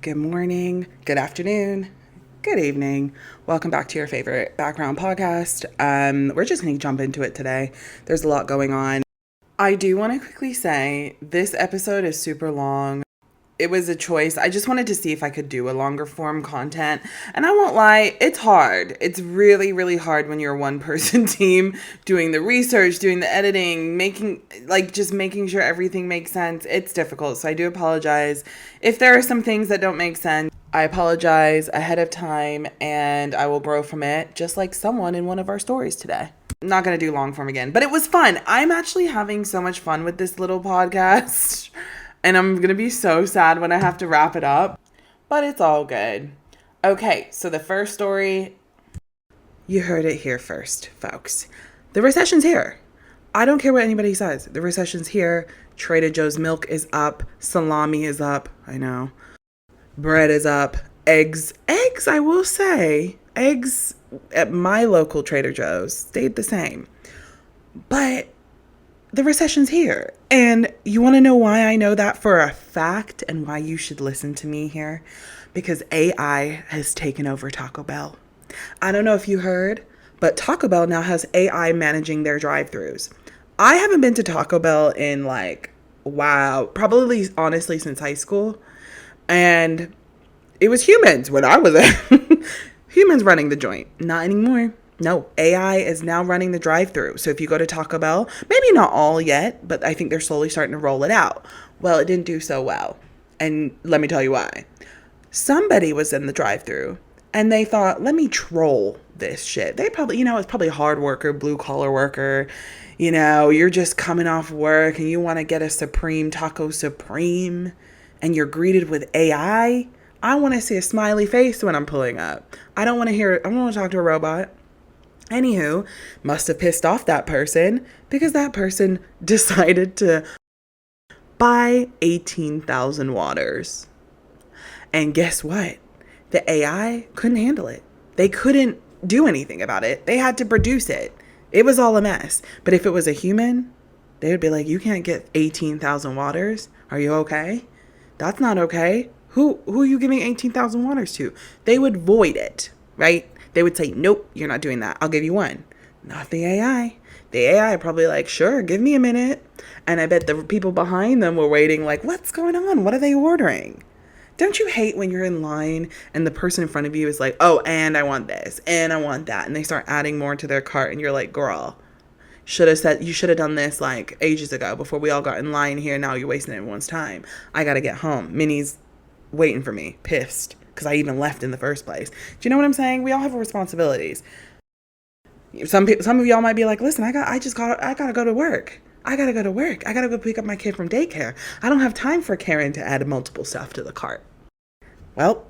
Good morning, good afternoon, good evening. Welcome back to your favorite background podcast. We're just going to jump into it today. There's a lot going on. I do want to quickly say this episode is super long. It was a choice. I just wanted to see if I could do a longer form content. And I won't lie, it's hard. It's really, really hard when you're a one person team doing the research, doing the editing, just making sure everything makes sense. It's difficult. So I do apologize. If there are some things that don't make sense, I apologize ahead of time and I will grow from it, just like someone in one of our stories today. I'm not going to do long form again, but it was fun. I'm actually having so much fun with this little podcast. And I'm going to be so sad when I have to wrap it up. But it's all good. Okay, so the first story. You heard it here first, folks. The recession's here. I don't care what anybody says. The recession's here. Trader Joe's milk is up. Salami is up. I know. Bread is up. Eggs, I will say. Eggs at my local Trader Joe's stayed the same. But the recession's here. And you want to know why I know that for a fact and why you should listen to me here? Because AI has taken over Taco Bell. I don't know if you heard, but Taco Bell now has AI managing their drive-thrus. I haven't been to Taco Bell in probably honestly since high school. And it was humans when I was there. Humans running the joint. Not anymore. No, AI is now running the drive-thru. So if you go to Taco Bell, maybe not all yet, but I think they're slowly starting to roll it out. Well, it didn't do so well. And let me tell you why. Somebody was in the drive-thru and they thought, let me troll this shit. They probably, it's probably a hard worker, blue collar worker. You're just coming off work and you want to get a Supreme Taco Supreme and you're greeted with AI. I want to see a smiley face when I'm pulling up. I don't want to talk to a robot. Anywho, must have pissed off that person because that person decided to buy 18,000 waters. And guess what? The AI couldn't handle it. They couldn't do anything about it. They had to produce it. It was all a mess. But if it was a human, they would be like, you can't get 18,000 waters. Are you okay? That's not okay. Who are you giving 18,000 waters to? They would void it, right? They would say, nope, you're not doing that. I'll give you one. Not the AI. The AI probably like, sure, give me a minute. And I bet the people behind them were waiting like, what's going on? What are they ordering? Don't you hate when you're in line and the person in front of you is like, oh, and I want this and I want that. And they start adding more to their cart and you're like, girl, you should have done this like ages ago before we all got in line here. Now you're wasting everyone's time. I got to get home. Minnie's waiting for me, pissed. Because I even left in the first place. Do you know what I'm saying? We all have responsibilities. Some of y'all might be like, listen, I gotta go to work. I gotta go to work. I gotta go pick up my kid from daycare. I don't have time for Karen to add multiple stuff to the cart. Well,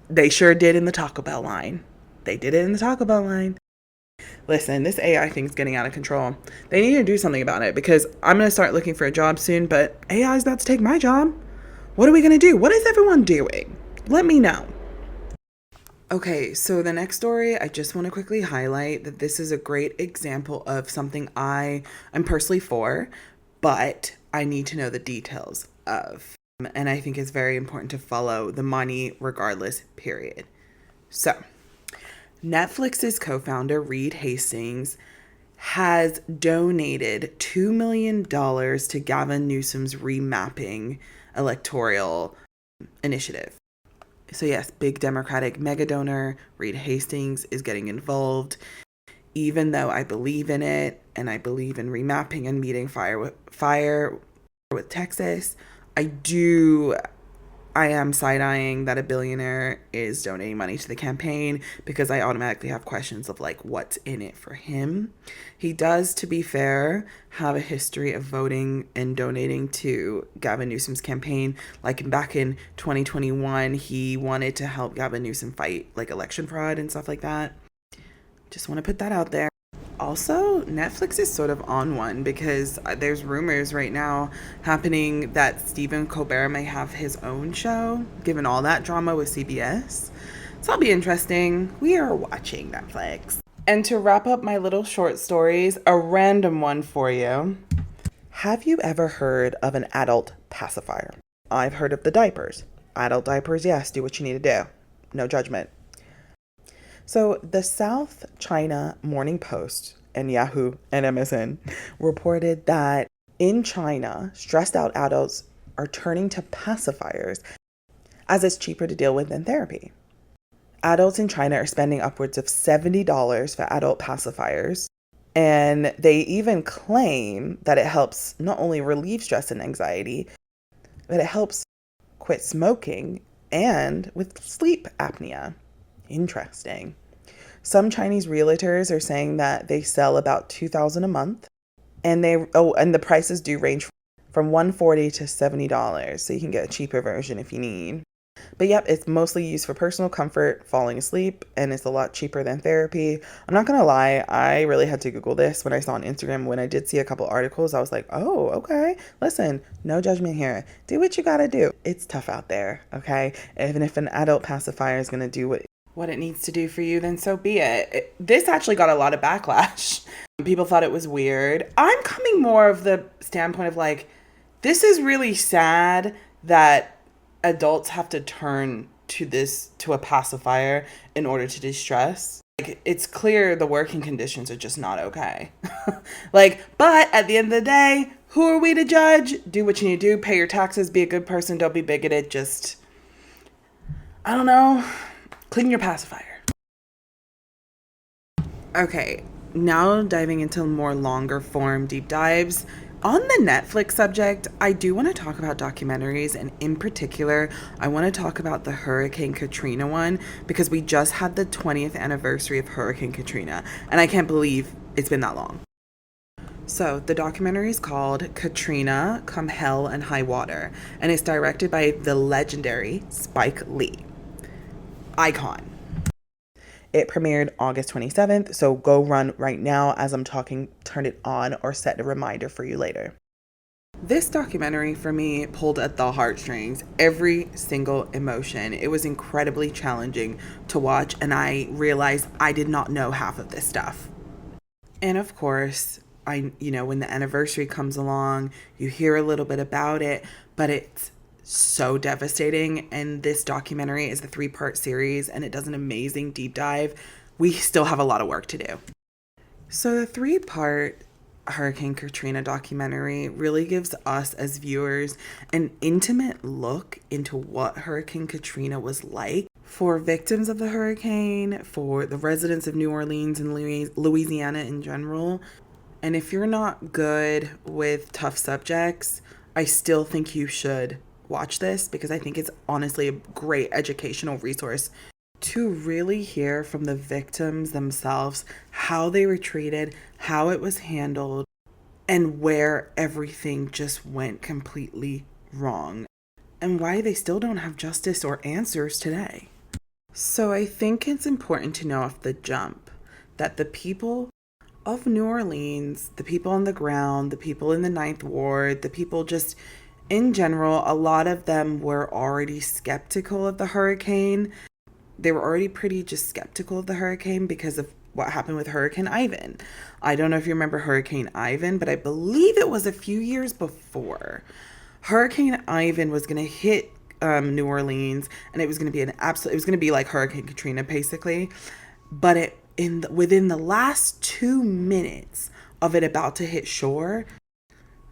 they sure did in the Taco Bell line. They did it in the Taco Bell line. Listen, this AI thing's getting out of control. They need to do something about it because I'm gonna start looking for a job soon, but AI's about to take my job. What are we gonna do? What is everyone doing? Let me know. Okay, so the next story, I just want to quickly highlight that this is a great example of something I'm personally for, but I need to know the details of. And I think it's very important to follow the money regardless, period. So, Netflix's co-founder, Reed Hastings, has donated $2 million to Gavin Newsom's remapping electoral initiative. So yes, big Democratic mega donor Reed Hastings is getting involved. Even though I believe in it and I believe in remapping and meeting fire with Texas, I am side-eyeing that a billionaire is donating money to the campaign because I automatically have questions of like what's in it for him. He does, to be fair, have a history of voting and donating to Gavin Newsom's campaign. Like back in 2021, he wanted to help Gavin Newsom fight like election fraud and stuff like that. Just want to put that out there. Also, Netflix is sort of on one because there's rumors right now happening that Stephen Colbert may have his own show, given all that drama with CBS. So that'll be interesting. We are watching Netflix. And to wrap up my little short stories, a random one for you. Have you ever heard of an adult pacifier? I've heard of the diapers. Adult diapers, yes, do what you need to do. No judgment. So the South China Morning Post and Yahoo and MSN reported that in China, stressed out adults are turning to pacifiers as it's cheaper to deal with than therapy. Adults in China are spending upwards of $70 for adult pacifiers, and they even claim that it helps not only relieve stress and anxiety, but it helps quit smoking and with sleep apnea. Interesting. Some Chinese realtors are saying that they sell about $2,000 a month, and the prices do range from $140 to $70, so you can get a cheaper version if you need. But yep, it's mostly used for personal comfort, falling asleep, and it's a lot cheaper than therapy. I'm not gonna lie, I really had to Google this when I saw on Instagram. When I did see a couple articles, I was like, oh, okay. Listen, no judgment here. Do what you gotta do. It's tough out there, okay? Even if an adult pacifier is gonna do what it needs to do for you, then so be it. This actually got a lot of backlash. People thought it was weird. I'm coming more of the standpoint of like, this is really sad that adults have to turn to a pacifier in order to de-stress. Like, it's clear the working conditions are just not okay. But at the end of the day, who are we to judge? Do what you need to do, pay your taxes, be a good person, don't be bigoted, just, I don't know, clean your pacifier. Okay, now diving into more longer form deep dives. On the Netflix subject, I do want to talk about documentaries, and in particular, I want to talk about the Hurricane Katrina one because we just had the 20th anniversary of Hurricane Katrina, and I can't believe it's been that long. So, the documentary is called Katrina, Come Hell and High Water, and it's directed by the legendary Spike Lee. Icon. It premiered August 27th, so go run right now as I'm talking, turn it on, or set a reminder for you later. This documentary for me pulled at the heartstrings, every single emotion. It was incredibly challenging to watch, and I realized I did not know half of this stuff. And of course, when the anniversary comes along, you hear a little bit about it, but it's so devastating, and this documentary is a 3-part series and it does an amazing deep dive. We still have a lot of work to do. So the 3-part Hurricane Katrina documentary really gives us as viewers an intimate look into what Hurricane Katrina was like for victims of the hurricane, for the residents of New Orleans and Louisiana in general. And if you're not good with tough subjects, I still think you should watch this because I think it's honestly a great educational resource to really hear from the victims themselves how they were treated, how it was handled, and where everything just went completely wrong, and why they still don't have justice or answers today. So I think it's important to know off the jump that the people of New Orleans, the people on the ground, the people in the Ninth Ward, the people just in general, a lot of them were already skeptical of the hurricane. They were already pretty just skeptical of the hurricane because of what happened with Hurricane Ivan. I don't know if you remember Hurricane Ivan, but I believe it was a few years before. Hurricane Ivan was going to hit New Orleans, and it was going to be it was going to be like Hurricane Katrina basically. But within the last 2 minutes of it about to hit shore,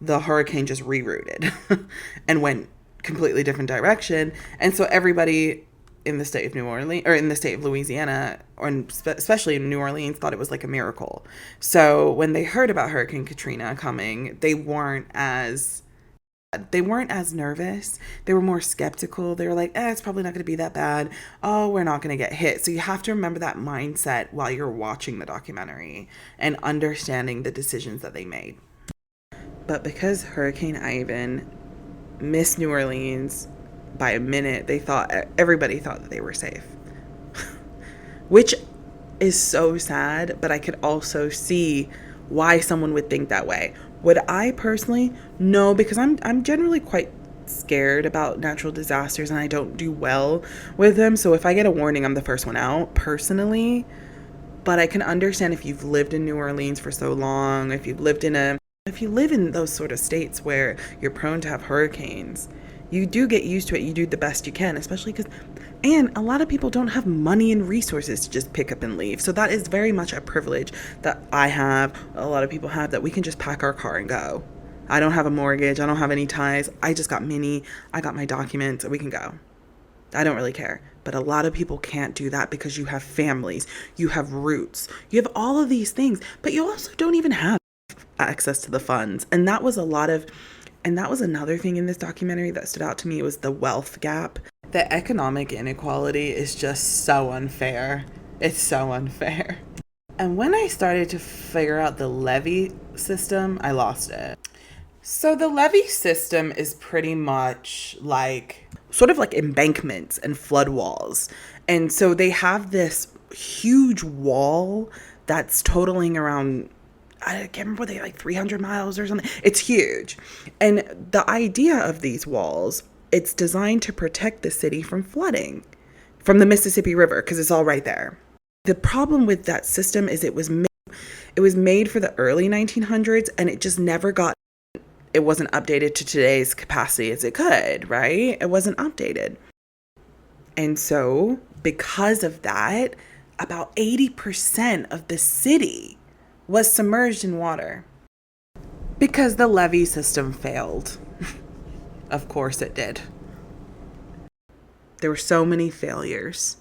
the hurricane just rerouted and went completely different direction. And so everybody in the state of New Orleans, or in the state of Louisiana, or especially in New Orleans, thought it was like a miracle. So when they heard about Hurricane Katrina coming, they weren't as nervous. They were more skeptical. They were like, it's probably not going to be that bad. Oh, we're not going to get hit. So you have to remember that mindset while you're watching the documentary and understanding the decisions that they made. But because Hurricane Ivan missed New Orleans by a minute, everybody thought that they were safe. Which is so sad, but I could also see why someone would think that way. Would I personally? No, because I'm generally quite scared about natural disasters and I don't do well with them. So if I get a warning, I'm the first one out personally. But I can understand if you've lived in New Orleans for so long, if you live in those sort of states where you're prone to have hurricanes, You do get used to it. You do the best you can, especially because, and a lot of people don't have money and resources to just pick up and leave. So that is very much a privilege that I have, a lot of people have, that we can just pack our car and go. I don't have a mortgage. I don't have any ties. I just got Minnie. I got my documents. We can go. I don't really care. But a lot of people can't do that because you have families, you have roots, you have all of these things, but you also don't even have access to the funds. And that was another thing in this documentary that stood out to me, was the wealth gap. The economic inequality is just so unfair. It's so unfair. And when I started to figure out the levee system, I lost it. So the levee system is pretty much like sort of like embankments and flood walls. And so they have this huge wall that's totaling around, I can't remember, they like 300 miles or something. It's huge. And the idea of these walls, it's designed to protect the city from flooding from the Mississippi River, because it's all right there. The problem with that system is it was made for the early 1900s, and it just never it wasn't updated to today's capacity as it could, right? It wasn't updated. And so because of that, about 80% of the city was submerged in water because the levee system failed. Of course it did. There were so many failures.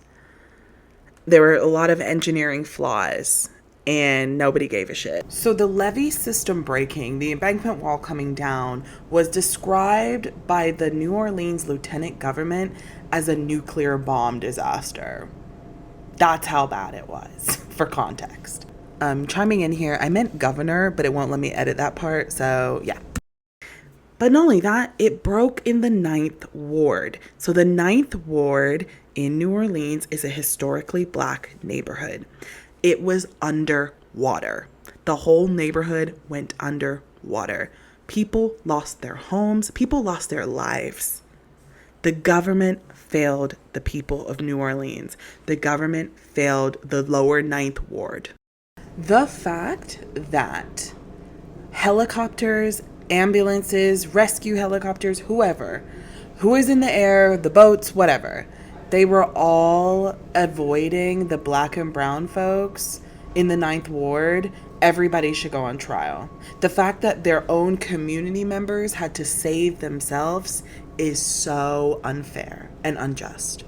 There were a lot of engineering flaws, and nobody gave a shit. So the levee system breaking, the embankment wall coming down, was described by the New Orleans lieutenant government as a nuclear bomb disaster. That's how bad it was, for context. Chiming in here, I meant governor, but it won't let me edit that part, so yeah. But not only that, it broke in the 9th Ward. So the 9th Ward in New Orleans is a historically black neighborhood. It was underwater. The whole neighborhood went underwater. People lost their homes. People lost their lives. The government failed the people of New Orleans. The government failed the lower 9th Ward. The fact that helicopters, ambulances, rescue helicopters, whoever, who is in the air, the boats, whatever, they were all avoiding the black and brown folks in the 9th Ward. Everybody should go on trial. The fact that their own community members had to save themselves is so unfair and unjust.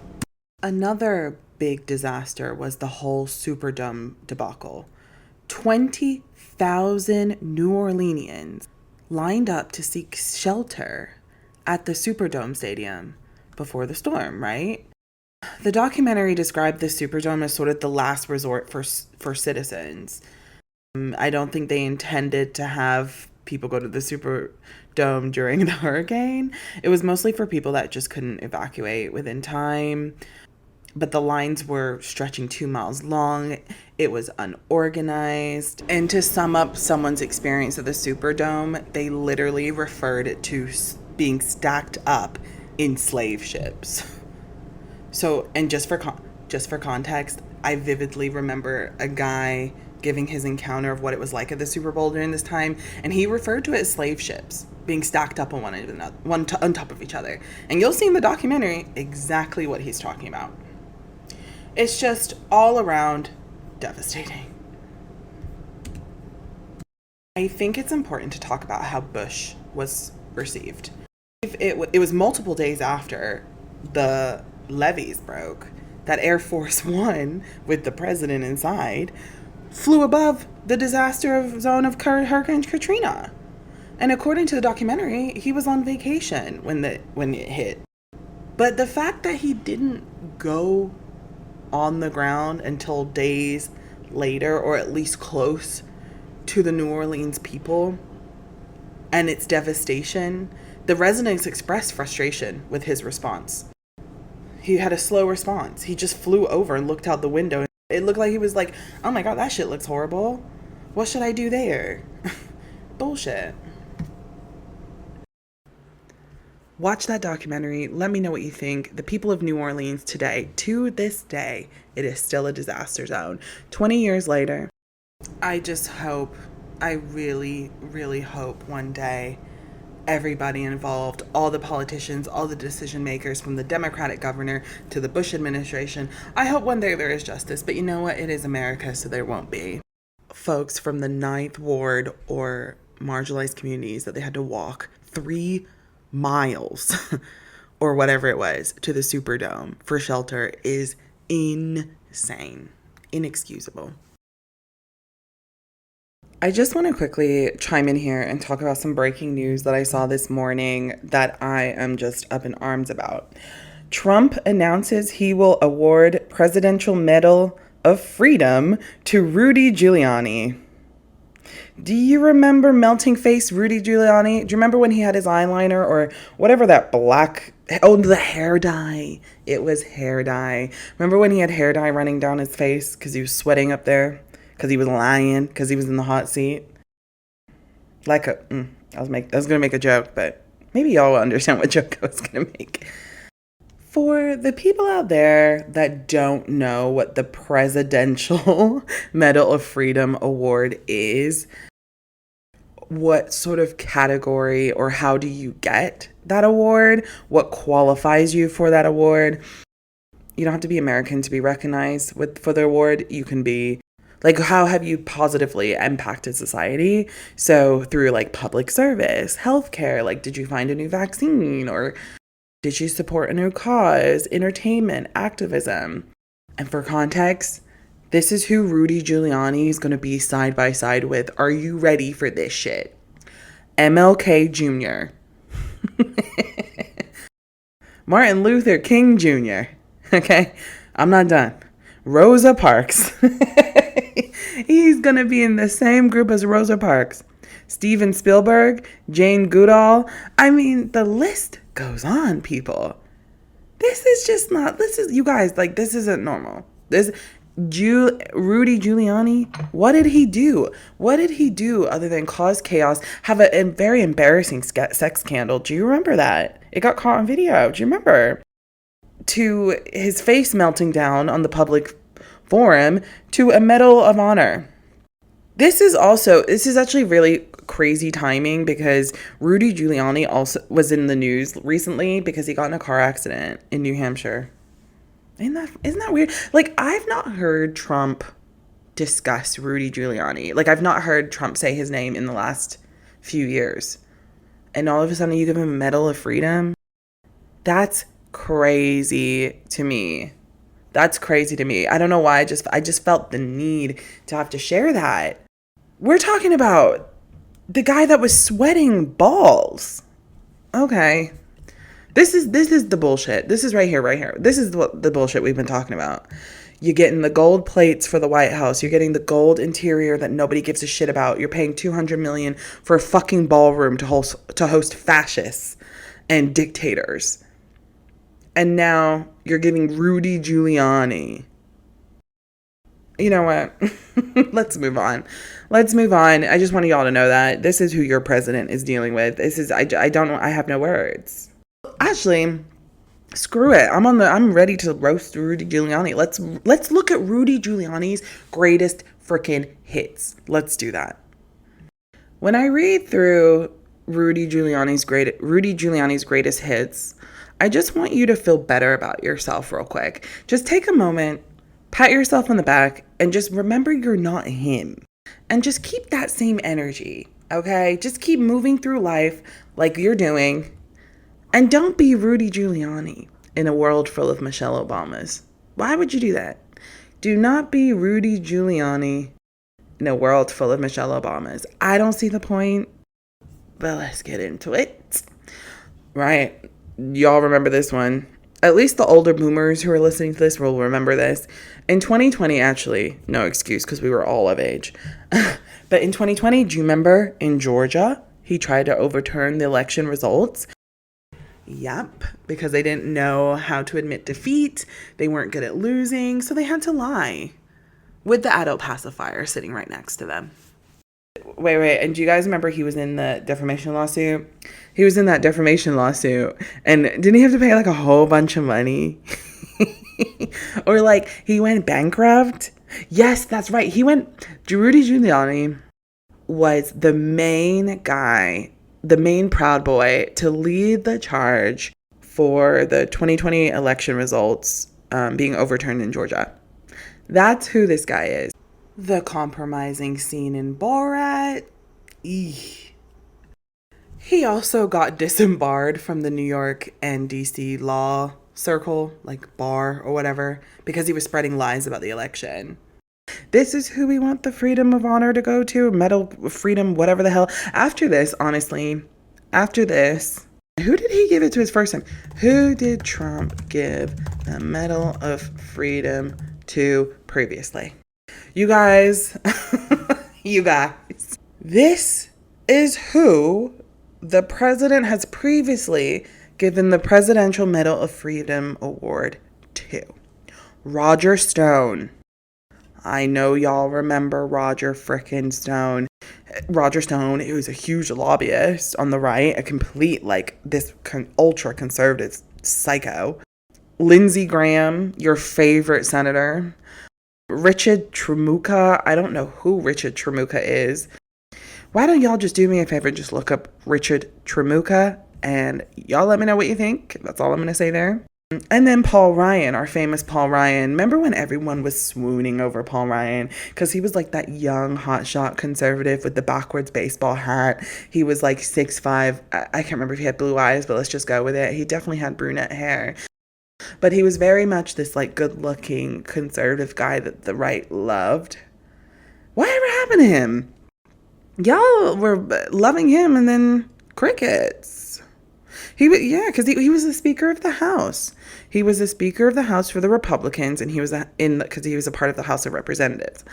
Another big disaster was the whole Superdome debacle. 20,000 New Orleanians lined up to seek shelter at the Superdome Stadium before the storm, right? The documentary described the Superdome as sort of the last resort for citizens. I don't think they intended to have people go to the Superdome during the hurricane. It was mostly for people that just couldn't evacuate within time. But the lines were stretching 2 miles long. It was unorganized. And to sum up someone's experience of the Superdome, they literally referred it to being stacked up in slave ships. So, and just for context, I vividly remember a guy giving his encounter of what it was like at the Super Bowl during this time, and he referred to it as slave ships being stacked up on one on top of each other. And you'll see in the documentary exactly what he's talking about. It's just all around devastating. I think it's important to talk about how Bush was received. It was multiple days after the levees broke that Air Force One, with the president inside, flew above the disaster zone of Hurricane Katrina. And according to the documentary, he was on vacation when it hit. But the fact that he didn't go on the ground until days later, or at least close to the New Orleans people and its devastation, the residents expressed frustration with his response. He had a slow response. He just flew over and looked out the window. It looked like he was like, oh my God, that shit looks horrible. What should I do there? Bullshit. Watch that documentary. Let me know what you think. The people of New Orleans today, to this day, it is still a disaster zone. 20 years later, I really, really hope one day everybody involved, all the politicians, all the decision makers, from the Democratic governor to the Bush administration. I hope one day there is justice, but you know what? It is America, so there won't be. Folks from the Ninth Ward or marginalized communities that they had to walk 3 miles or whatever it was to the Superdome for shelter is insane, inexcusable. I just want to quickly chime in here and talk about some breaking news that I saw this morning that I am just up in arms about. Trump announces he will award Presidential Medal of Freedom to Rudy Giuliani. Do you remember melting face Rudy Giuliani? Do you remember when he had his eyeliner or whatever that black... Oh, the hair dye. It was hair dye. Remember when he had hair dye running down his face because he was sweating up there? Because he was lying? Because he was in the hot seat? I was going to make a joke, but maybe y'all will understand what joke I was going to make. For the people out there that don't know what the Presidential Medal of Freedom Award is, what sort of category or how do you get that award? What qualifies you for that award? You don't have to be American to be recognized for the award. You can be, like, how have you positively impacted society? So through like public service, healthcare, like did you find a new vaccine, or did you support a new cause, entertainment, activism? And for context, this is who Rudy Giuliani is going to be side by side with. Are you ready for this shit? MLK Jr. Martin Luther King Jr. Okay? I'm not done. Rosa Parks. He's going to be in the same group as Rosa Parks. Steven Spielberg, Jane Goodall. I mean, the list goes on, people. This is, you guys, like, this isn't normal. Rudy Giuliani, what did he do? What did he do other than cause chaos, have a very embarrassing sex scandal? Do you remember that? It got caught on video. Do you remember? To his face melting down on the public forum, to a Medal of Honor. This is actually really crazy timing because Rudy Giuliani also was in the news recently because he got in a car accident in New Hampshire. Isn't that weird? Like, I've not heard Trump discuss Rudy Giuliani. Like, I've not heard Trump say his name in the last few years. And all of a sudden you give him a Medal of Freedom? That's crazy to me. That's crazy to me. I don't know why. I just felt the need to have to share that. We're talking about the guy that was sweating balls. Okay. This is the bullshit. This is right here. This is the bullshit we've been talking about. You're getting the gold plates for the White House. You're getting the gold interior that nobody gives a shit about. You're paying $200 million for a fucking ballroom to host fascists and dictators. And now you're giving Rudy Giuliani. You know what? Let's move on. I just want y'all to know that this is who your president is dealing with. I have no words. Actually, screw it. I'm ready to roast Rudy Giuliani. Let's look at Rudy Giuliani's greatest freaking hits. Let's do that. When I read through Rudy Giuliani's greatest hits, I just want you to feel better about yourself real quick. Just take a moment, pat yourself on the back, and just remember you're not him. And just keep that same energy, okay? Just keep moving through life like you're doing. And don't be Rudy Giuliani in a world full of Michelle Obamas. Why would you do that? Do not be Rudy Giuliani in a world full of Michelle Obamas. I don't see the point, but let's get into it. Right. Y'all remember this one. At least the older boomers who are listening to this will remember this. In 2020, actually, no excuse because we were all of age. But in 2020, do you remember in Georgia, he tried to overturn the election results? Yep, because they didn't know how to admit defeat. They weren't good at losing, so they had to lie with the adult pacifier sitting right next to them. Wait, and do you guys remember he was in the defamation lawsuit? He was in that defamation lawsuit, and didn't he have to pay like a whole bunch of money? Or like he went bankrupt? Yes, that's right. Rudy Giuliani was the main guy the main Proud Boy, to lead the charge for the 2020 election results being overturned in Georgia. That's who this guy is. The compromising scene in Borat. Eeh. He also got disembarred from the New York and DC law circle, like bar or whatever, because he was spreading lies about the election. This is who we want the Freedom of Honor to go to, Medal of Freedom, whatever the hell. After this, honestly, who did he give it to his first time? Who did Trump give the Medal of Freedom to previously? You guys, this is who the president has previously given the Presidential Medal of Freedom Award to. Roger Stone. I know y'all remember Roger frickin' Stone. Roger Stone, who was a huge lobbyist on the right, a complete, this ultra-conservative psycho. Lindsey Graham, your favorite senator. Richard Trumka. I don't know who Richard Trumka is. Why don't y'all just do me a favor and just look up Richard Trumka and y'all let me know what you think. That's all I'm going to say there. And then Paul Ryan, our famous Paul Ryan. Remember when everyone was swooning over Paul Ryan? Because he was like that young, hotshot conservative with the backwards baseball hat. He was like 6'5". I can't remember if he had blue eyes, but let's just go with it. He definitely had brunette hair. But he was very much this good-looking conservative guy that the right loved. Whatever happened to him? Y'all were loving him and then crickets. Because he was the Speaker of the House. He was the Speaker of the House for the Republicans, and he was because he was a part of the House of Representatives.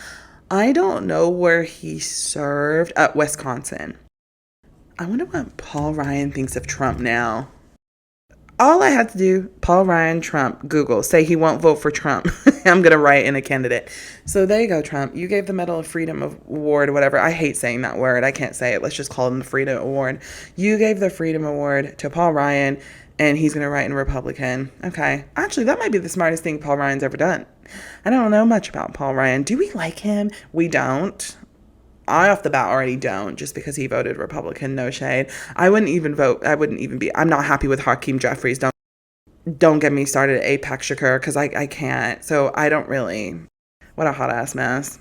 I don't know where he served. Wisconsin. I wonder what Paul Ryan thinks of Trump now. All I had to do, Paul Ryan, Trump, Google, say he won't vote for Trump. I'm going to write in a candidate. So there you go, Trump. You gave the Medal of Freedom Award or whatever. I hate saying that word. I can't say it. Let's just call him the Freedom Award. You gave the Freedom Award to Paul Ryan, and he's going to write in Republican. Okay. Actually, that might be the smartest thing Paul Ryan's ever done. I don't know much about Paul Ryan. Do we like him? We don't. I off the bat already don't, just because he voted Republican, no shade. I wouldn't even vote. I'm not happy with Hakeem Jeffries. Don't get me started at Apex Shakur, because I can't. So I don't really. What a hot ass mess.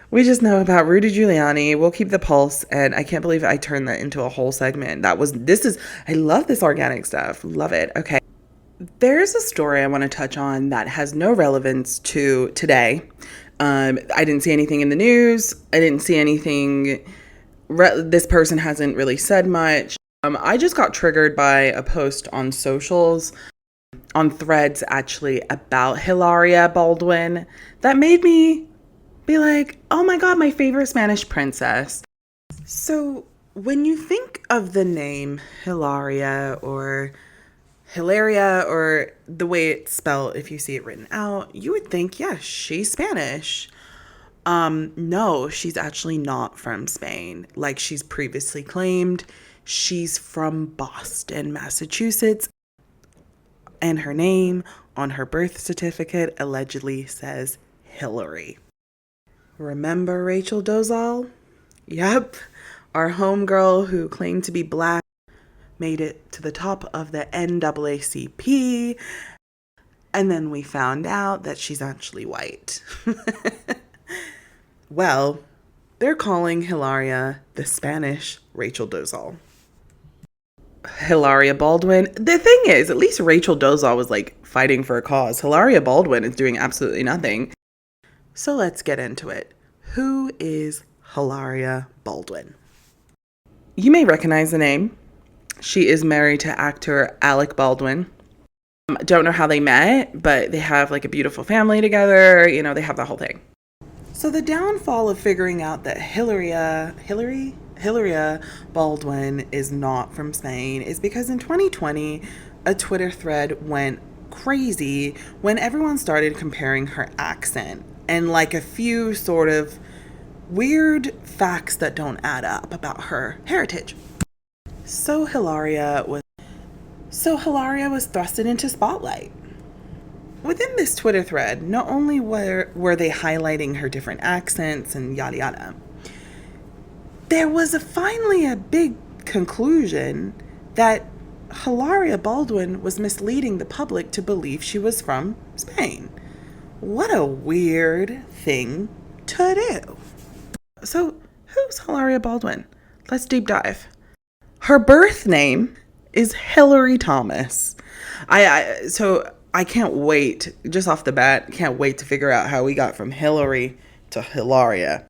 We just know about Rudy Giuliani. We'll keep the pulse, and I can't believe I turned that into a whole segment. I love this organic stuff. Love it. Okay. There's a story I want to touch on that has no relevance to today. I didn't see anything in the news. I didn't see anything. This person hasn't really said much. I just got triggered by a post on socials, on Threads actually, about Hilaria Baldwin that made me be like, oh my God, my favorite Spanish princess. So when you think of the name Hilaria or Hilaria, or the way it's spelled, if you see it written out, you would think, yeah, she's Spanish. No, she's actually not from Spain, like she's previously claimed. She's from Boston, Massachusetts, and her name on her birth certificate allegedly says Hilary. Remember Rachel Dolezal? Yep, our homegirl who claimed to be Black made it to the top of the NAACP, and then we found out that she's actually white. Well, they're calling Hilaria the Spanish Rachel Dolezal. Hilaria Baldwin. The thing is, at least Rachel Dolezal was fighting for a cause. Hilaria Baldwin is doing absolutely nothing. So let's get into it. Who is Hilaria Baldwin? You may recognize the name. She is married to actor Alec Baldwin. Don't know how they met, but they have a beautiful family together. They have the whole thing. So the downfall of figuring out that Hilaria Baldwin is not from Spain is because in 2020, a Twitter thread went crazy when everyone started comparing her accent and a few sort of weird facts that don't add up about her heritage. So Hilaria was thrusted into spotlight. Within this Twitter thread, not only were they highlighting her different accents and yada yada, there was finally a big conclusion that Hilaria Baldwin was misleading the public to believe she was from Spain. What a weird thing to do. So, who's Hilaria Baldwin? Let's deep dive. Her birth name is Hilary Thomas. I can't wait, just off the bat, can't wait to figure out how we got from Hilary to Hilaria.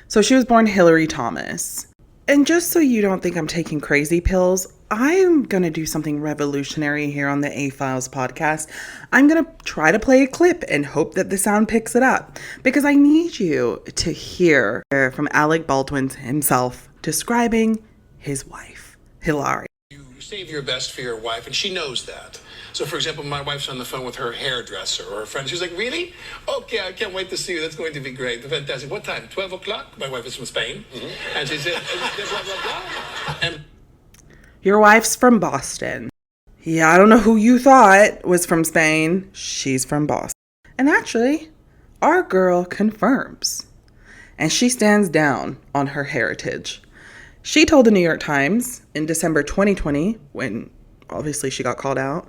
So she was born Hilary Thomas. And just so you don't think I'm taking crazy pills, I'm going to do something revolutionary here on the A-Files podcast. I'm going to try to play a clip and hope that the sound picks it up, because I need you to hear from Alec Baldwin himself describing his wife, Hilary. You save your best for your wife, and she knows that. So, for example, my wife's on the phone with her hairdresser or her friend. She's like, really? Okay, I can't wait to see you. That's going to be great. Fantastic. What time? 12 o'clock? My wife is from Spain. Mm-hmm. And she said, blah, blah, blah. And your wife's from Boston. Yeah, I don't know who you thought was from Spain. She's from Boston. And actually, our girl confirms. And she stands down on her heritage. She told the New York Times in December 2020, when obviously she got called out,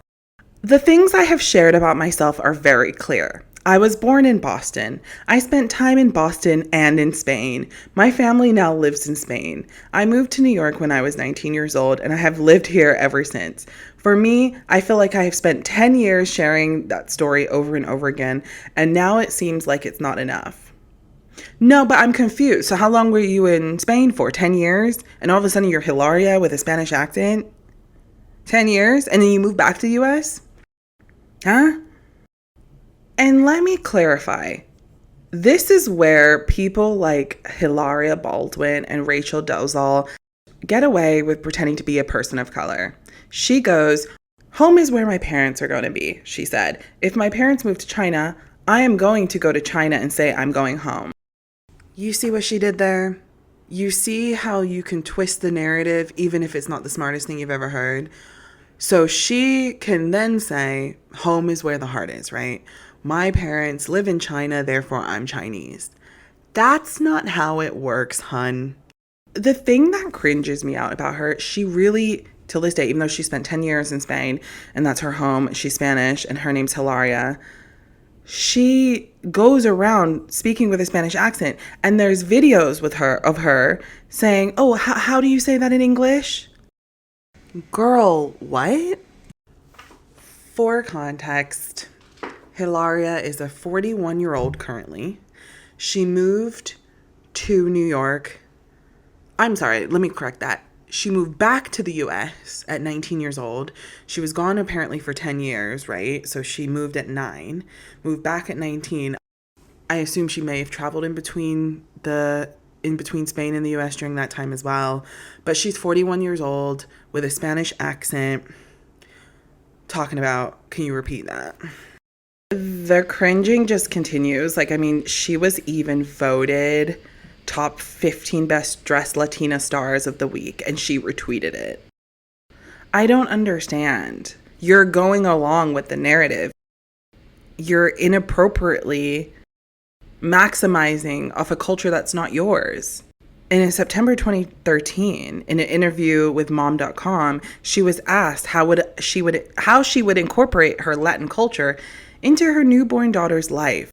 "The things I have shared about myself are very clear. I was born in Boston. I spent time in Boston and in Spain. My family now lives in Spain. I moved to New York when I was 19 years old, and I have lived here ever since. For me, I feel like I have spent 10 years sharing that story over and over again, and now it seems like it's not enough." No, but I'm confused. So how long were you in Spain for? 10 years? And all of a sudden you're Hilaria with a Spanish accent? 10 years? And then you moved back to the US? Huh? And let me clarify. This is where people like Hilaria Baldwin and Rachel Dolezal get away with pretending to be a person of color. She goes, "Home is where my parents are going to be," she said. "If my parents move to China, I am going to go to China and say I'm going home." You see what she did there? You see how you can twist the narrative even if it's not the smartest thing you've ever heard? So she can then say, home is where the heart is, right? My parents live in China, therefore I'm Chinese. That's not how it works, hun. The thing that cringes me out about her, she really, till this day, even though she spent 10 years in Spain and that's her home, she's Spanish and her name's Hilaria, she goes around speaking with a Spanish accent, and there's videos with her of her saying, "Oh, how do you say that in English?" Girl, what? For context, Hilaria is a 41-year-old currently. She moved to New York. I'm sorry, let me correct that. She moved back to the US at 19 years old. She was gone apparently for 10 years, right? So she moved at 9, moved back at 19. I assume she may have traveled in between Spain and the US during that time as well. But she's 41 years old with a Spanish accent talking about, can you repeat that? The cringing just continues. She was even voted top 15 best dressed Latina stars of the week, and she retweeted it. I don't understand. You're going along with the narrative. You're inappropriately maximizing off a culture that's not yours. And in September 2013, in an interview with mom.com, she was asked how she would incorporate her Latin culture into her newborn daughter's life.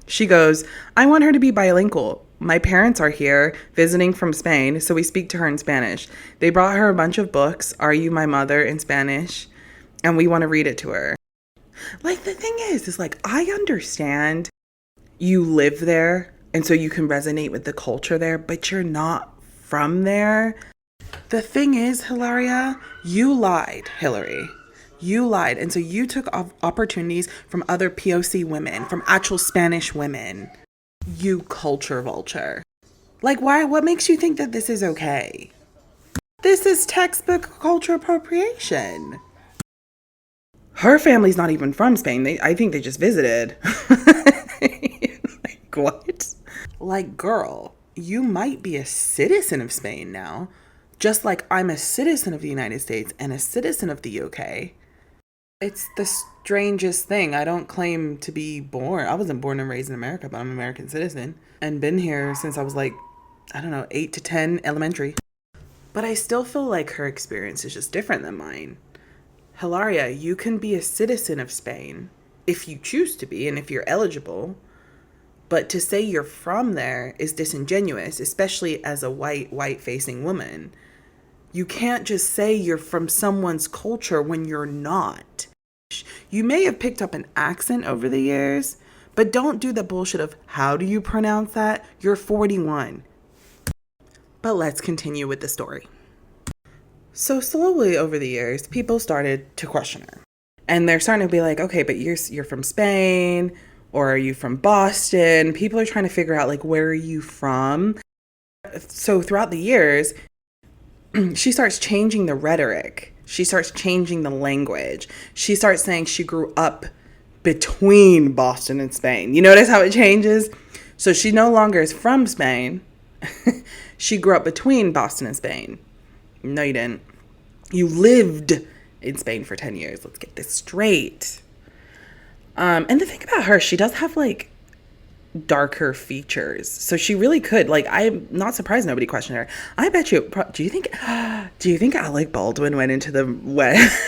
She goes, "I want her to be bilingual. My parents are here visiting from Spain, so we speak to her in Spanish. They brought her a bunch of books, Are You My Mother in Spanish, and we want to read it to her." The thing is I understand you live there, and so you can resonate with the culture there, but you're not from there. The thing is, Hilaria, you lied, Hilary. You lied, and so you took opportunities from other POC women, from actual Spanish women. You culture vulture. Why? What makes you think that this is okay? This is textbook culture appropriation. Her family's not even from Spain. I think they just visited. What? Girl, you might be a citizen of Spain now, just like I'm a citizen of the United States and a citizen of the UK. It's the strangest thing. I don't claim to be born. I wasn't born and raised in America, but I'm an American citizen and been here since I was 8 to 10 elementary. But I still feel like her experience is just different than mine. Hilaria, you can be a citizen of Spain if you choose to be and if you're eligible. But to say you're from there is disingenuous, especially as a white-facing woman. You can't just say you're from someone's culture when you're not. You may have picked up an accent over the years, but don't do the bullshit of how do you pronounce that? You're 41. But let's continue with the story. So slowly over the years, people started to question her. And they're starting to be like, okay, but you're from Spain, or are you from Boston? People are trying to figure out, like, where are you from? So throughout the years, she starts changing the rhetoric. She starts changing the language. She starts saying she grew up between Boston and Spain. You notice how it changes? So she no longer is from Spain. She grew up between Boston and Spain. No, you didn't. You lived in Spain for 10 years. Let's get this straight. And the thing about her, she does have, like, darker features. So she really could. Like, I'm not surprised nobody questioned her. I bet you, do you think Alec Baldwin went into the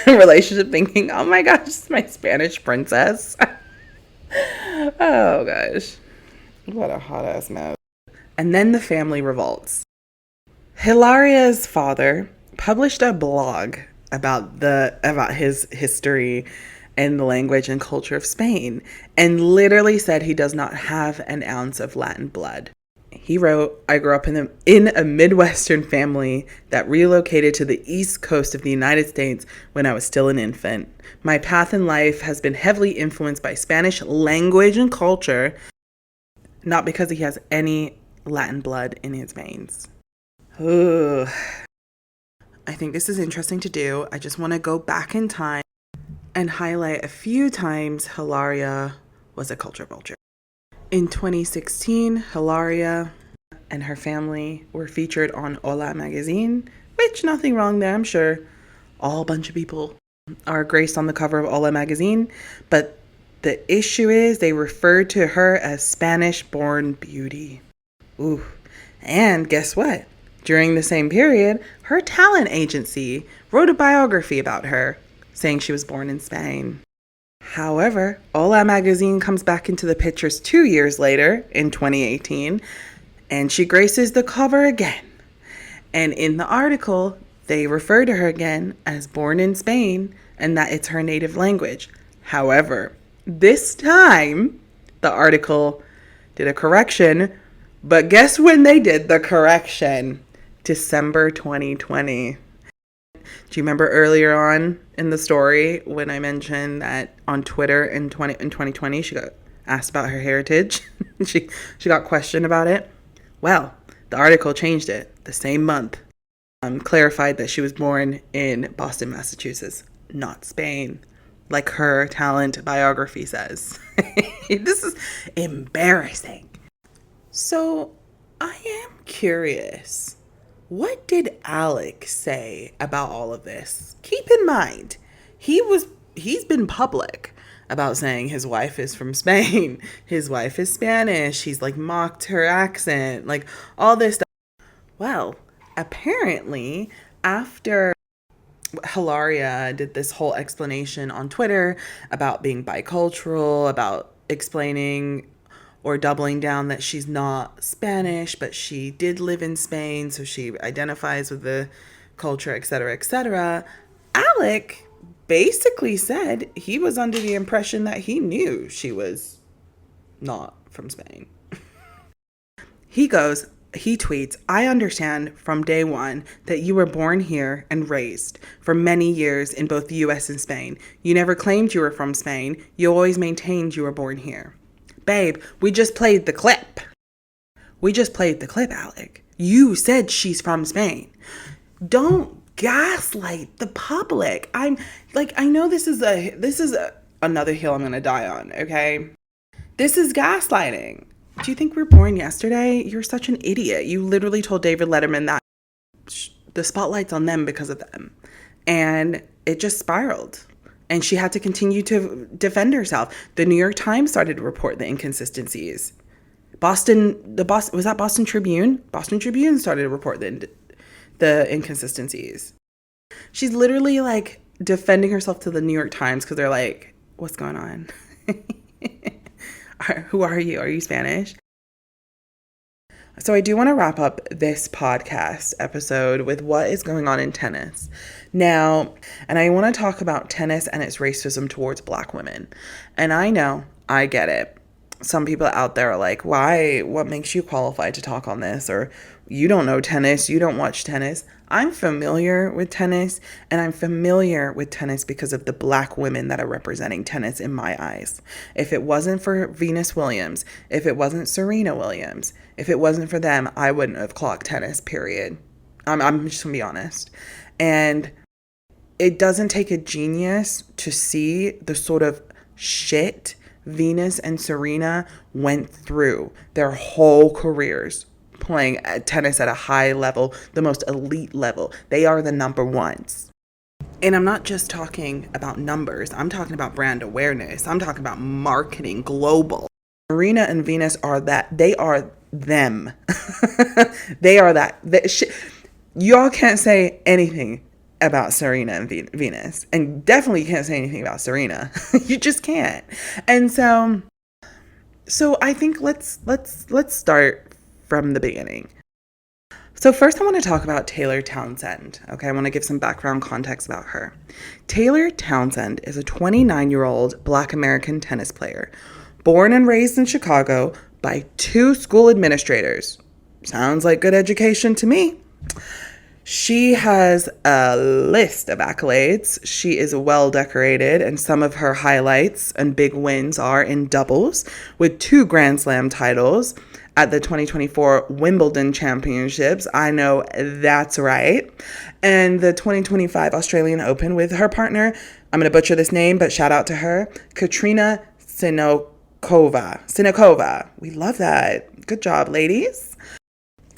relationship thinking, oh my gosh, this is my Spanish princess? Oh gosh. What a hot ass mess. And then the family revolts. Hilaria's father published a blog about his history and the language and culture of Spain, and literally said he does not have an ounce of Latin blood. He wrote, I grew up in a Midwestern family that relocated to the East Coast of the United States when I was still an infant. My path in life has been heavily influenced by Spanish language and culture, not because he has any Latin blood in his veins. Ugh. I think this is interesting to do. I just want to go back in time and highlight a few times Hilaria was a culture vulture. In 2016, Hilaria and her family were featured on Hola magazine, which nothing wrong there, I'm sure. All bunch of people are graced on the cover of Hola magazine, but the issue is they referred to her as Spanish-born beauty. Ooh. And guess what? During the same period, her talent agency wrote a biography about her, saying she was born in Spain. However, Hola magazine comes back into the pictures 2 years later, in 2018, and she graces the cover again. And in the article, they refer to her again as born in Spain and that it's her native language. However, this time, the article did a correction, but guess when they did the correction? December 2020. Do you remember earlier on in the story when I mentioned that on Twitter in 2020 she got asked about her heritage? she got questioned about it. Well, the article changed it the same month. Clarified that she was born in Boston, Massachusetts, not Spain, like her talent biography says. This is embarrassing. So I am curious. What did Alec say about all of this? Keep in mind, he's been public about saying his wife is from Spain. His wife is Spanish. He's like mocked her accent, like all this stuff. Well, apparently after Hilaria did this whole explanation on Twitter about being bicultural, about explaining or doubling down that she's not Spanish, but she did live in Spain, so she identifies with the culture, etc., etc. Alec basically said he was under the impression that he knew she was not from Spain. He tweets, I understand from day one that you were born here and raised for many years in both the US and Spain. You never claimed you were from Spain. You always maintained you were born here. Babe, we just played the clip. Alec. You said she's from Spain. Don't gaslight the public. I know this is another hill I'm going to die on, okay? This is gaslighting. Do you think we were born yesterday? You're such an idiot. You literally told David Letterman that the spotlight's on them because of them. And it just spiraled. And she had to continue to defend herself. The New York Times started to report the inconsistencies. Was that Boston Tribune? Boston Tribune started to report the the inconsistencies. She's literally like defending herself to the New York Times because they're like, what's going on? Who are you? Are you Spanish? So I do want to wrap up this podcast episode with what is going on in tennis now. And I want to talk about tennis and its racism towards Black women. And I know, I get it. Some people out there are like, why? What makes you qualified to talk on this? Or you don't know tennis. You don't watch tennis. I'm familiar with tennis, and I'm familiar with tennis because of the Black women that are representing tennis in my eyes. If it wasn't for Venus Williams, if it wasn't Serena Williams, if it wasn't for them, I wouldn't have clocked tennis, period. I'm just gonna be honest. And it doesn't take a genius to see the sort of shit Venus and Serena went through their whole careers playing tennis at a high level, the most elite level. They are the number ones. And I'm not just talking about numbers. I'm talking about brand awareness. I'm talking about marketing, global. Serena and Venus are that. They are them. They are that. Y'all can't say anything about Serena and Venus, and definitely you can't say anything about Serena. You just can't. And so I think let's start from the beginning. So first I want to talk about Taylor Townsend. Okay, I want to give some background context about her. Taylor Townsend is a 29-year-old Black American tennis player, born and raised in Chicago by two school administrators. Sounds like good education to me. She has a list of accolades. She is well decorated, and some of her highlights and big wins are in doubles with 2 Grand Slam titles at the 2024 Wimbledon Championships. I know that's right. And the 2025 Australian Open with her partner, I'm going to butcher this name, but shout out to her, Katrina Sinokova. We love that. Good job, ladies.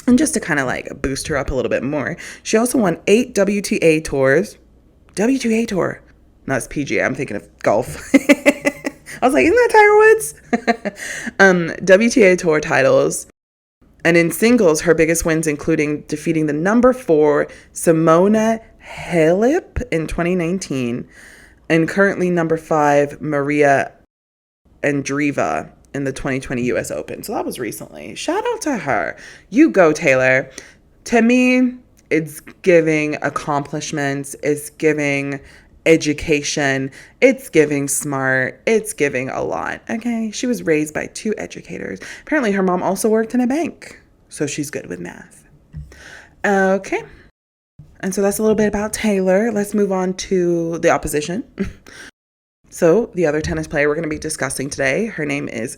And just to kind of like boost her up a little bit more, she also won 8 WTA tours. WTA tour. No, it's PGA. I'm thinking of golf. I was like, isn't that Tiger Woods? WTA tour titles. And in singles, her biggest wins including defeating the number 4 Simona Halep in 2019 and currently number 5 Maria Andreeva in the 2020 US Open. So that was recently. Shout out to her. You go, Taylor. To me, it's giving accomplishments. It's giving education. It's giving smart. It's giving a lot. Okay. She was raised by 2 educators. Apparently her mom also worked in a bank. So she's good with math. Okay. And so that's a little bit about Taylor. Let's move on to the opposition. So the other tennis player we're going to be discussing today, her name is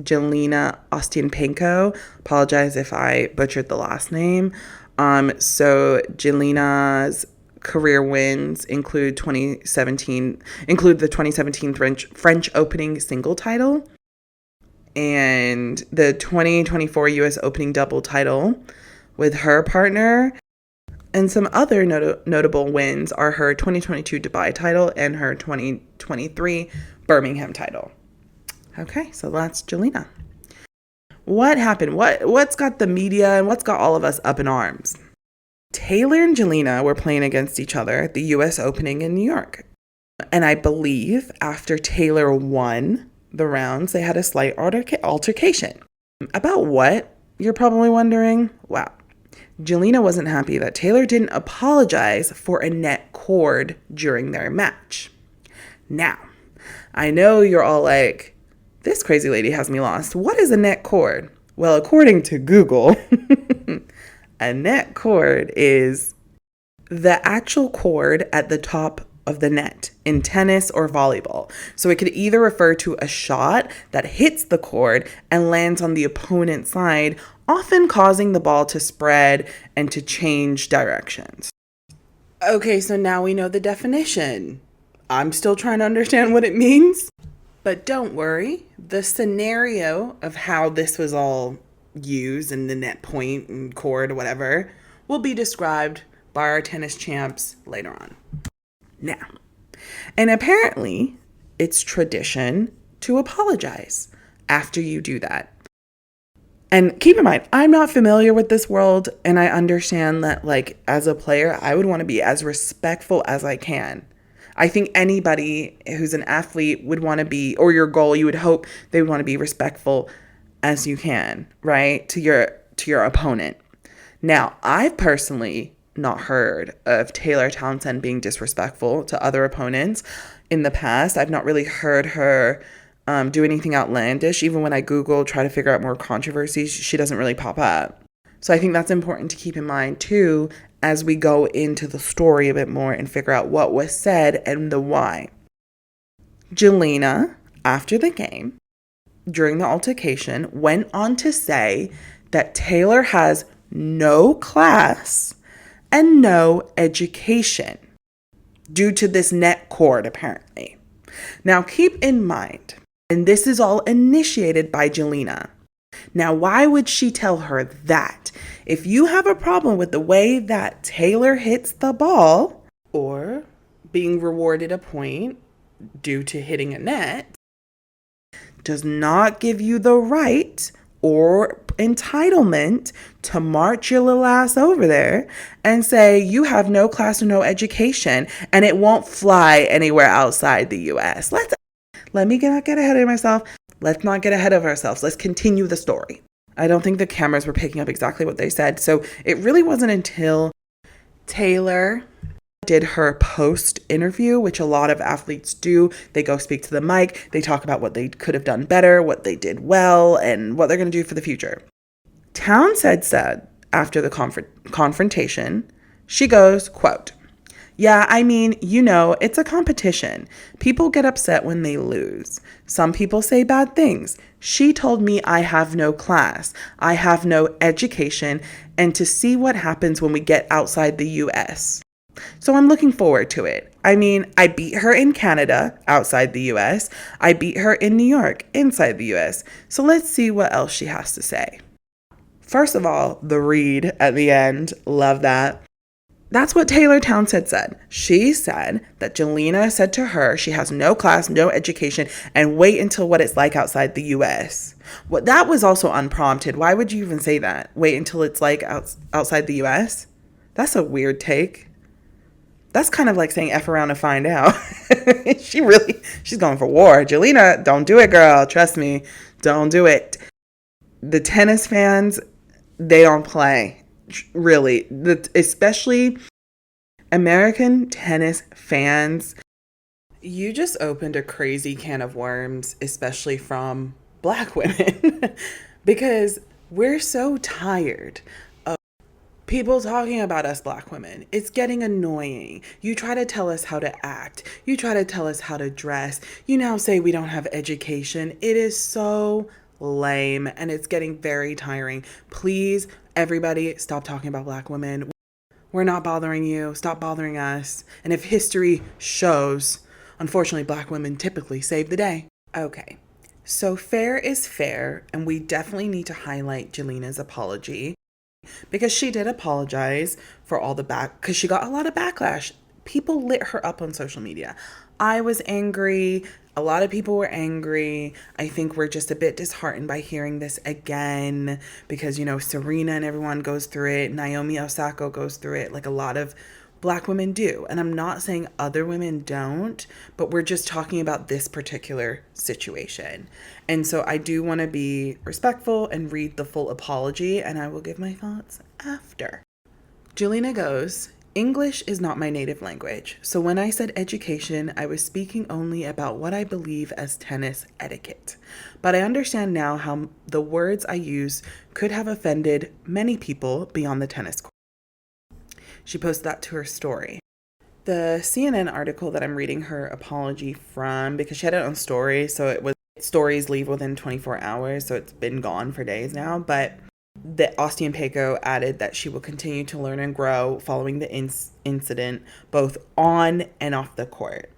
Jelena Ostapenko. Apologize if I butchered the last name. So Jelena's career wins include the 2017 French Opening single title and the 2024 US Opening double title with her partner. And some other notable wins are her 2022 Dubai title and her 2023 Birmingham title. Okay, so that's Jelena. What happened? What's got the media and what's got all of us up in arms? Taylor and Jelena were playing against each other at the US Opening in New York. And I believe after Taylor won the rounds, they had a slight altercation. About what? You're probably wondering. Wow. Jelena wasn't happy that Taylor didn't apologize for a net cord during their match. Now, I know you're all like, this crazy lady has me lost. What is a net cord? Well, according to Google, a net cord is the actual cord at the top of the net in tennis or volleyball. So it could either refer to a shot that hits the cord and lands on the opponent's side, often causing the ball to spread and to change directions. Okay, so now we know the definition. I'm still trying to understand what it means. But don't worry, the scenario of how this was all used and the net point and cord or whatever will be described by our tennis champs later on. Now, and apparently it's tradition to apologize after you do that. And keep in mind, I'm not familiar with this world, and I understand that, like, as a player, I would want to be as respectful as I can. I think anybody who's an athlete would want to be, or your goal, you would hope they would want to be respectful as you can, right? To your opponent. Now, I've personally not heard of Taylor Townsend being disrespectful to other opponents in the past. I've not really heard her do anything outlandish. Even when I Google, try to figure out more controversies, she doesn't really pop up. So I think that's important to keep in mind too as we go into the story a bit more and figure out what was said and the why. Jelena, after the game, during the altercation, went on to say that Taylor has no class and no education due to this net cord, apparently. Now, keep in mind, and this is all initiated by Jelena. Now, why would she tell her that? If you have a problem with the way that Taylor hits the ball or being rewarded a point due to hitting a net, does not give you the right or entitlement to march your little ass over there and say you have no class or no education and it won't fly anywhere outside the US. Let me not get ahead of myself. Let's not get ahead of ourselves. Let's continue the story. I don't think the cameras were picking up exactly what they said. So it really wasn't until Taylor did her post interview, which a lot of athletes do. They go speak to the mic. They talk about what they could have done better, what they did well, and what they're going to do for the future. Townsend said after the confrontation, she goes, quote, "Yeah, I mean, it's a competition. People get upset when they lose. Some people say bad things. She told me I have no class, I have no education, and to see what happens when we get outside the US. So I'm looking forward to it. I mean, I beat her in Canada, outside the US. I beat her in New York, inside the US. So let's see what else she has to say." First of all, the read at the end, love that. That's what Taylor Townsend said. She said that Jelena said to her she has no class, no education, and wait until what it's like outside the US. Well, that was also unprompted. Why would you even say that? Wait until it's like outside the US? That's a weird take. That's kind of like saying F around and find out. She's going for war. Jelena, don't do it, girl. Trust me. Don't do it. The tennis fans, they don't play. Really. Especially American tennis fans. You just opened a crazy can of worms, especially from Black women. Because we're so tired people talking about us Black women. It's getting annoying. You try to tell us how to act. You try to tell us how to dress. You now say we don't have education. It is so lame and it's getting very tiring. Please, everybody, stop talking about Black women. We're not bothering you. Stop bothering us. And if history shows, unfortunately, Black women typically save the day. Okay, so fair is fair, and we definitely need to highlight Jelena's apology. Because she did apologize for all the because she got a lot of backlash. People lit her up on social media. I was angry. A lot of people were angry. I think we're just a bit disheartened by hearing this again because, Serena and everyone goes through it. Naomi Osaka goes through it like a lot of Black women do. And I'm not saying other women don't, but we're just talking about this particular situation. And so I do want to be respectful and read the full apology, and I will give my thoughts after. Jelena goes, "English is not my native language, so when I said education, I was speaking only about what I believe as tennis etiquette. But I understand now how the words I use could have offended many people beyond the tennis court." She posted that to her story. The CNN article that I'm reading her apology from, because she had it on story, so it was stories leave within 24 hours, so it's been gone for days now, but the Ostienpeko added that she will continue to learn and grow following the incident, both on and off the court.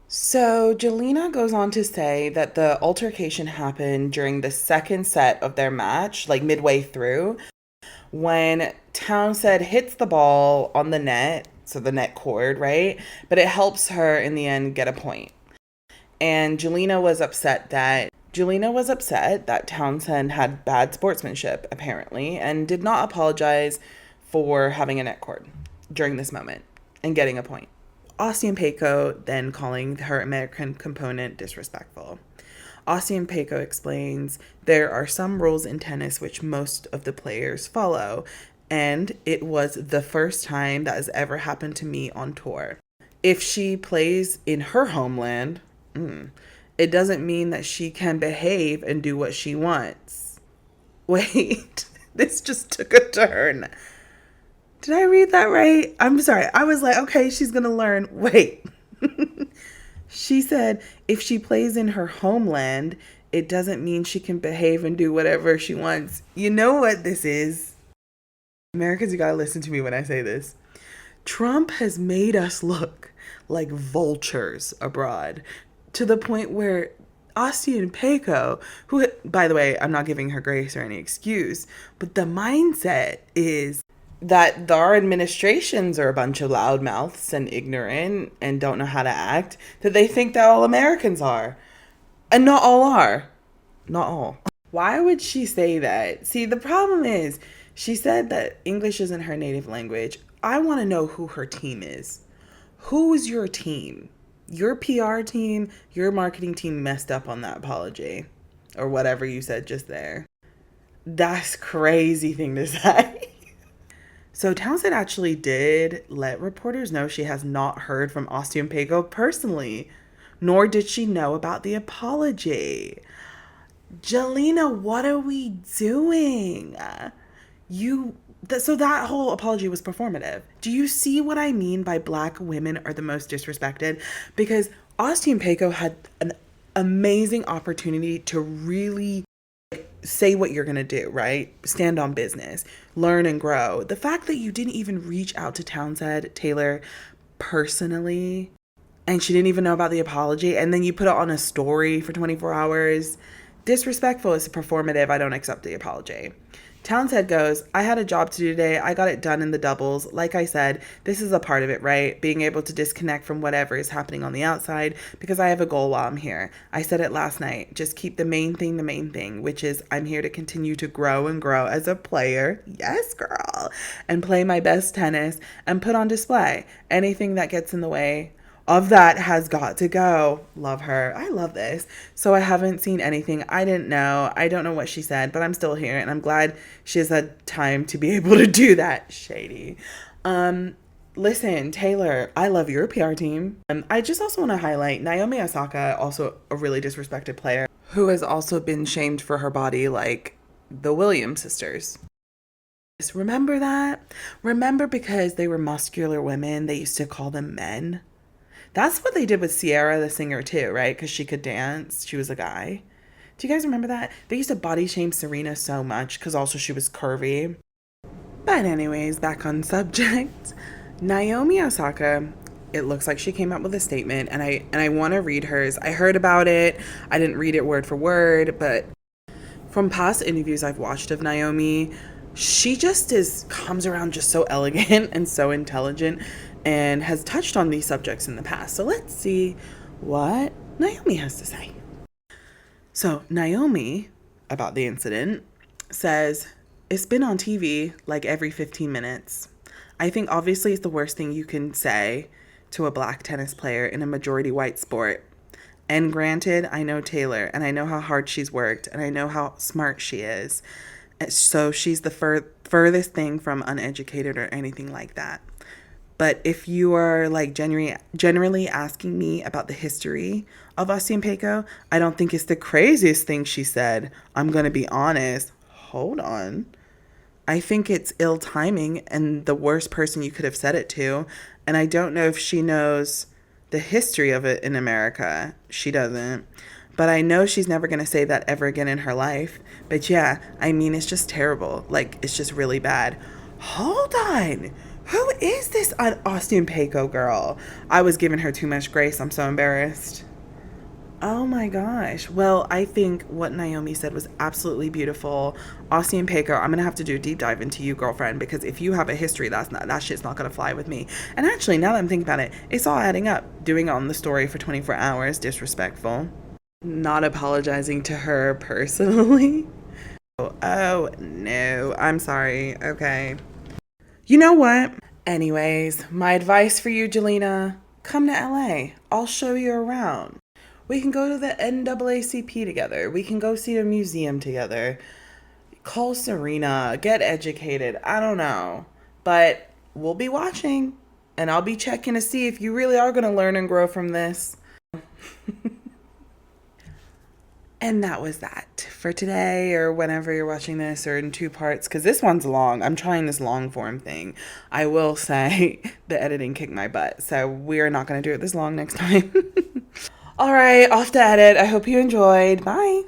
So Jelena goes on to say that the altercation happened during the second set of their match, like midway through, when Townsend hits the ball on the net, so the net cord, right? But it helps her in the end get a point. And Jelena was upset that Julina was upset that Townsend had bad sportsmanship, apparently, and did not apologize for having a neck cord during this moment and getting a point. Ostienpeko then calling her American component disrespectful. Ostienpeko explains there are some rules in tennis which most of the players follow, and it was the first time that has ever happened to me on tour. If she plays in her homeland, it doesn't mean that she can behave and do what she wants. Wait, this just took a turn. Did I read that right? I'm sorry. I was like, okay, she's going to learn. Wait. She said if she plays in her homeland, it doesn't mean she can behave and do whatever she wants. You know what this is? Americans, you got to listen to me when I say this. Trump has made us look like vultures abroad to the point where Ostienpeko, who, by the way, I'm not giving her grace or any excuse, but the mindset is that our administrations are a bunch of loudmouths and ignorant and don't know how to act, that they think that all Americans are. And not all are. Not all. Why would she say that? See, the problem is, she said that English isn't her native language. I want to know who her team is. Who's your team? Your PR team, your marketing team messed up on that apology. Or whatever you said just there. That's a crazy thing to say. So Townsend actually did let reporters know she has not heard from Ostienpeko personally, nor did she know about the apology. Jelena, what are we doing? So that whole apology was performative. Do you see what I mean by black women are the most disrespected? Because Ostienpeko had an amazing opportunity to really say what you're going to do, right? Stand on business, learn and grow. The fact that you didn't even reach out to Townsend Taylor personally, and she didn't even know about the apology, and then you put it on a story for 24 hours, disrespectful. Is performative. I don't accept the apology. Townsend goes, I had a job to do today. I got it done in the doubles. Like I said, this is a part of it, right? Being able to disconnect from whatever is happening on the outside because I have a goal while I'm here. I said it last night. Just keep the main thing, which is I'm here to continue to grow and grow as a player. Yes, girl. And play my best tennis and put on display. Anything that gets in the way of that has got to go. Love her. I love this. So I haven't seen anything. I didn't know. I don't know what she said, but I'm still here and I'm glad she has had time to be able to do that. Shady. Listen, Taylor, I love your PR team. I just also want to highlight Naomi Osaka, also a really disrespected player who has also been shamed for her body like the Williams sisters. Remember that? Remember because they were muscular women, they used to call them men? That's what they did with Sierra, the singer, too, right? Because she could dance. She was a guy. Do you guys remember that? They used to body shame Serena so much because also she was curvy. But anyways, back on subject. Naomi Osaka, it looks like she came out with a statement, and I want to read hers. I heard about it. I didn't read it word for word, but from past interviews I've watched of Naomi, she just comes around just so elegant and so intelligent and has touched on these subjects in the past. So let's see what Naomi has to say. So Naomi, about the incident, says, it's been on TV like every 15 minutes. I think obviously it's the worst thing you can say to a black tennis player in a majority white sport. And granted, I know Taylor and I know how hard she's worked and I know how smart she is. So she's the furthest thing from uneducated or anything like that. But if you are like generally asking me about the history of Ostienpeko, I don't think it's the craziest thing she said. I'm going to be honest. Hold on. I think it's ill timing and the worst person you could have said it to. And I don't know if she knows the history of it in America. She doesn't. But I know she's never going to say that ever again in her life. But yeah, I mean, it's just terrible. Like, it's just really bad. Hold on. Who is this Ostienpeko girl? I was giving her too much grace. I'm so embarrassed. Oh my gosh. Well, I think what Naomi said was absolutely beautiful. Ostienpeko, I'm going to have to do a deep dive into you, girlfriend, because if you have a history, that shit's not going to fly with me. And actually, now that I'm thinking about it, it's all adding up. Doing it on the story for 24 hours, disrespectful. Not apologizing to her personally. Oh, no. I'm sorry. Okay. You know what? Anyways, my advice for you, Jelena, come to LA. I'll show you around. We can go to the NAACP together. We can go see a museum together. Call Serena. Get educated. I don't know. But we'll be watching. And I'll be checking to see if you really are going to learn and grow from this. And that was that for today, or whenever you're watching this, or in two parts, because this one's long. I'm trying this long form thing. I will say the editing kicked my butt, so we're not going to do it this long next time. All right, off to edit. I hope you enjoyed. Bye.